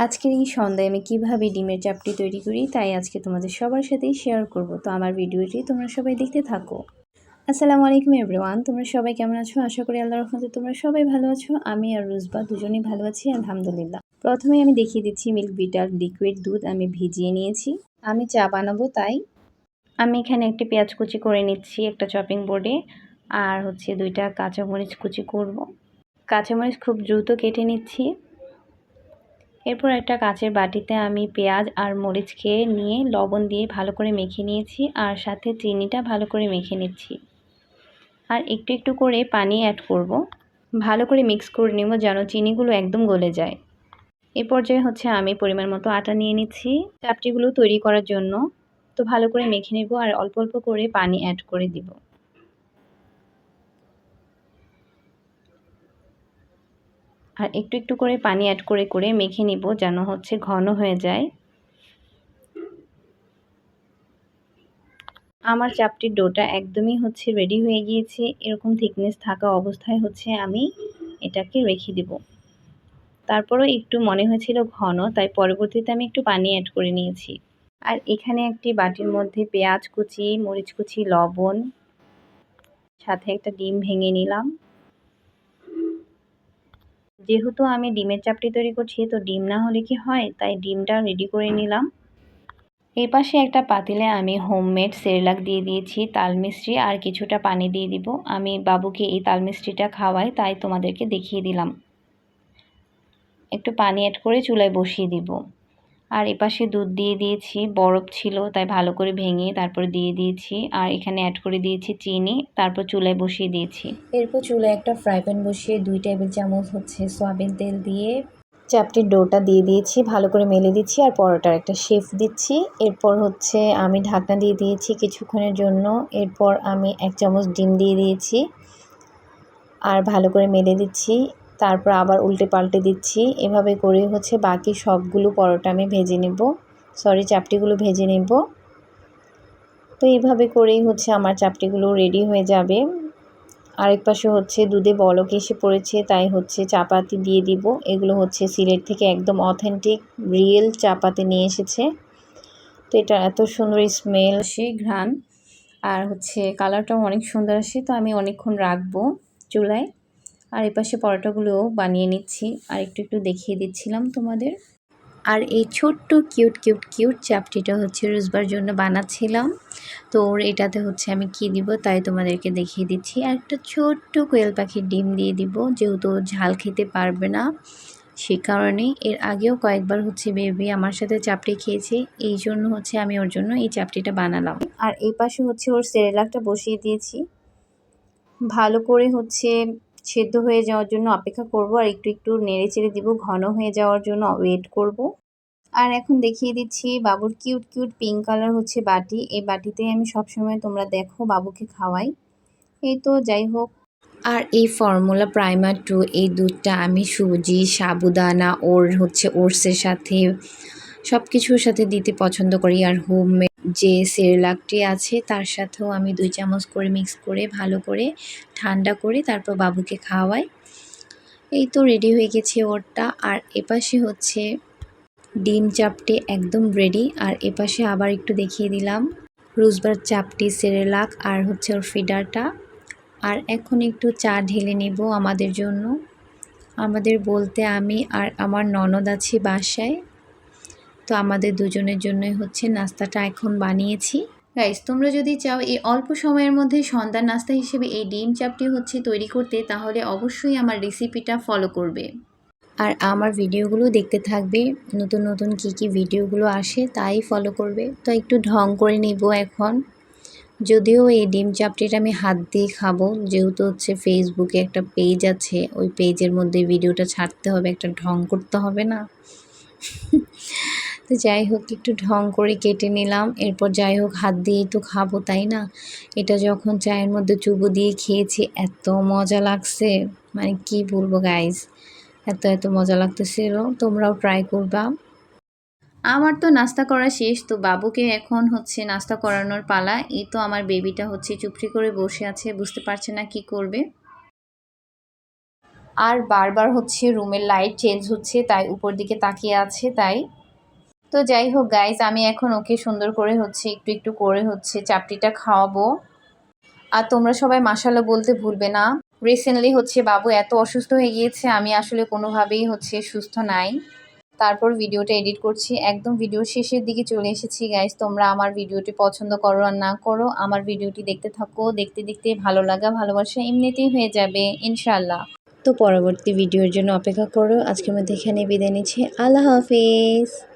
আজকের এই সন্ধ্যায় আমি কিভাবে ডিমের চাপটি তৈরি করি তাই আজকে তোমাদের সবার সাথেই শেয়ার করব। তো আমার ভিডিওটি তোমরা সবাই দেখতে থাকো। আসসালামু আলাইকুম এভরিওয়ান, তোমরা সবাই কেমন আছো? আশা করি আল্লাহর রহমতে তোমরা সবাই ভালো আছো। আমি আর রুজবা দুজনেই ভালো আছি আলহামদুলিল্লাহ। প্রথমে আমি দেখিয়ে দিচ্ছি মিল্ক বিটার লিকুইড দুধ আমি ভিজিয়ে নিয়েছি। আমি চা বানাবো তাই আমি এখানে একটি পেঁয়াজ কুচি করে নিচ্ছি একটা চপিং বোর্ডে, আর দুইটা কাঁচামরিচ কুচি করব। কাঁচামরিচ খুব দ্রুত কেটে নিচ্ছি। এরপর একটা কাচের বাটিতে আমি পেঁয়াজ আর মরিচকে নিয়ে লবণ দিয়ে ভালো করে মেখে নিয়েছি, আর সাথে চিনিটা ভালো করে মেখে নিচ্ছি। আর একটু একটু করে পানি অ্যাড করব। ভালো করে মিক্স করে নেব যেন চিনিগুলো একদম গলে যায়। এ পর্যায়ে আমি পরিমাণ মতো আটা নিয়ে নিচ্ছি চাপটিগুলো তৈরি করার জন্য। তো ভালো করে মেখে নেব আর অল্প অল্প করে পানি অ্যাড করে দিব। আর একটু একটু করে পানি অ্যাড করে করে মেখে নিব যেন ঘন হয়ে যায়। আমার চাপটির ডোটা একদমই রেডি হয়ে গিয়েছে। এরকম থিকনেস থাকা অবস্থায় আমি এটাকে রেখে দেব। তারপরও একটু মনে হয়েছিল ঘন, তাই পরবর্তীতে আমি একটু পানি অ্যাড করে নিয়েছি। আর এখানে একটি বাটির মধ্যে পেঁয়াজ কুচি, মরিচ কুচি, লবণ, সাথে একটা ডিম ভেঙে নিলাম। যেহেতু আমি ডিমের চাপটি তৈরি করছি, তো ডিম না হলে কি হয়, তাই ডিমটা রেডি করে নিলাম। এই পাশে একটা পাতিলে আমি হোমমেড সেরেলাক দিয়ে দিয়েছি, তাল মিষ্টি আর কিছুটা পানি দিয়ে দিব। আমি বাবুকে এই তাল মিষ্টিটা খাওয়াই, তাই তোমাদেরকে দেখিয়ে দিলাম। একটু পানি অ্যাড করে চুলায় বসিয়ে দিব। আর এপাশে দুধ দিয়ে দিয়েছি, বরফ ছিল তাই ভালো করে ভেঙে তারপরে দিয়ে দিয়েছি। আর এখানে অ্যাড করে দিয়েছি চিনি, তারপর চুলায় বসিয়ে দিয়েছি। এরপর চুলায় একটা ফ্রাই প্যান বসিয়ে 2 টেবিল চামচ সয়াবিন তেল দিয়ে চাপটির ডোটা দিয়ে দিয়েছি, ভালো করে মেলে দিচ্ছি আর পরোটার একটা শেপ দিচ্ছি। এরপর আমি ঢাকনা দিয়ে দিয়েছি কিছুক্ষণের জন্য। এরপর আমি 1 চামচ ডিম দিয়ে দিয়েছি আর ভালো করে মেলে দিচ্ছি। তারপর আবার উল্টে পাল্টে দিচ্ছি। এভাবে করে বাকি সবগুলো পরোটা আমি ভেজে নেব, চাপটিগুলো ভেজে নেব। তো এইভাবে করেই আমার চাপটিগুলো রেডি হয়ে যাবে। আরেক পাশে দুধে বলক এসে পড়েছে, তাই চাপাতি দিয়ে দিব। এগুলো সিলেট থেকে একদম অথেন্টিক রিয়েল চাপাতি নিয়ে এসেছে। তো এটা এত সুন্দর স্মেল আসে, ঘ্রাণ, আর কালারটাও অনেক সুন্দর আসে। তো আমি অনেকক্ষণ রাখবো চুলায়। আর এপাশে পরোটাগুলোও বানিয়ে নিচ্ছি আর একটু একটু দেখিয়ে দিচ্ছিলাম তোমাদের। আর এই ছোট্ট কিউট চাপটিটা রুজবার জন্য বানাচ্ছিলাম। তো ওর এটাতে আমি কি দিব তাই তোমাদেরকে দেখিয়ে দিচ্ছি। আর একটা ছোট্ট কোয়েল পাখির ডিম দিয়ে দিব, যেহেতু ঝাল খেতে পারবে না সে কারণে। এর আগেও কয়েকবার বেবি আমার সাথে চাপটি খেয়েছে, এই জন্য আমি ওর জন্য এই চাপটিটা বানালাম। আর এই পাশে ওর সেরেলাকটা বসিয়ে দিয়েছি। ভালো করে সেদ্ধ হয়ে যাওয়ার জন্য অপেক্ষা করব আর একটু একটু নেড়ে চেড়ে দিব, ঘন হয়ে যাওয়ার জন্য ওয়েট করব। আর এখন দেখিয়ে দিচ্ছি বাবুর কিউট পিঙ্ক কালার বাটি। এই বাটিতে আমি সবসময় তোমরা দেখো বাবুকে খাওয়াই। এই তো যাই হোক। আর এই ফর্মুলা প্রাইমার 2 এই দুধটা আমি সুজি, সাবুদানা, ওটসের সাথে সব কিছুর সাথে দিতে পছন্দ করি। আর হোমমেড যে সেরেলাকটি আছে তার সাথেও আমি 2 চামচ করে মিক্স করে ভালো করে ঠান্ডা করে তারপর বাবুকে খাওয়াই। এই তো রেডি হয়ে গেছে ওরটা। আর এপাশে ডিম চাপটি একদম রেডি। আর এপাশে আবার একটু দেখিয়ে দিলাম রুজবার চাপটি, সেরেলাক আর ওর ফিডারটা। আর এখন একটু চা ঢেলে নেব আমাদের জন্য। আমাদের বলতে আমি আর আমার ননদ আছি বাসায়। তো আমাদের দুজনের জন্যই নাস্তাটা এখন বানিয়েছি। গাইস, তোমরা যদি চাও এই অল্প সময়ের মধ্যে সন্ধ্যার নাস্তা হিসেবে এই ডিম চাপটি তৈরি করতে, তাহলে অবশ্যই আমার রেসিপিটা ফলো করবে আর আমার ভিডিওগুলো দেখতে থাকবে। নতুন নতুন কী ভিডিওগুলো আসে তাই ফলো করবে। তো একটু ঢং করে নিব এখন। যদিও এই ডিম চাপটিটা আমি হাত দিয়ে খাবো, যেহেতু ফেসবুকে একটা পেজ আছে, ওই পেজের মধ্যে ভিডিওটা ছাড়তে হবে, একটা ঢং করতে হবে না। তো যাই হোক, একটু ঢং করে কেটে নিলাম। এরপর যাই হোক, হাত দিয়েই তো খাবো তাই না। এটা যখন চায়ের মধ্যে চুবো দিয়ে খেয়েছি এত মজা লাগছে, মানে কি বলবো গাইজ, এত মজা লাগতেছিল। তোমরাও ট্রাই করবা। আমার তো নাস্তা করা শেষ। তো বাবুকে এখন নাস্তা করানোর পালা। এই তো আমার বেবিটা চুপটি করে বসে আছে, বুঝতে পারছে না কি করবে। আর বারবার হচ্ছে রুমের লাইট চেঞ্জ হচ্ছে, তাই উপর দিকে তাকিয়ে আছে তাই। তো যাই হোক গাইস, আমি এখন ওকে সুন্দর করে হচ্ছে একটু একটু করে হচ্ছে চাপটিটা খাওয়াবো। আর তোমরা সবাই মাশাআল্লাহ বলতে ভুলবে না। রিসেন্টলি হচ্ছে বাবু এত অসুস্থ হয়ে গিয়েছে, আমি আসলে কোনোভাবেই হচ্ছে সুস্থ নাই। তারপর ভিডিওটা এডিট করছি, একদম ভিডিওর শেষের দিকে চলে এসেছি গাইস। তোমরা আমার ভিডিওটি পছন্দ করো আর না করো, আমার ভিডিওটি দেখতে থাকো, দেখতে দেখতে ভালো লাগা ভালোবাসা এমনিতেই হয়ে যাবে ইনশাআল্লাহ। তো পরবর্তী ভিডিওর জন্য অপেক্ষা করো। আজকের মধ্যে এখানে বিদায় নিচ্ছি। আল্লাহ হাফেজ।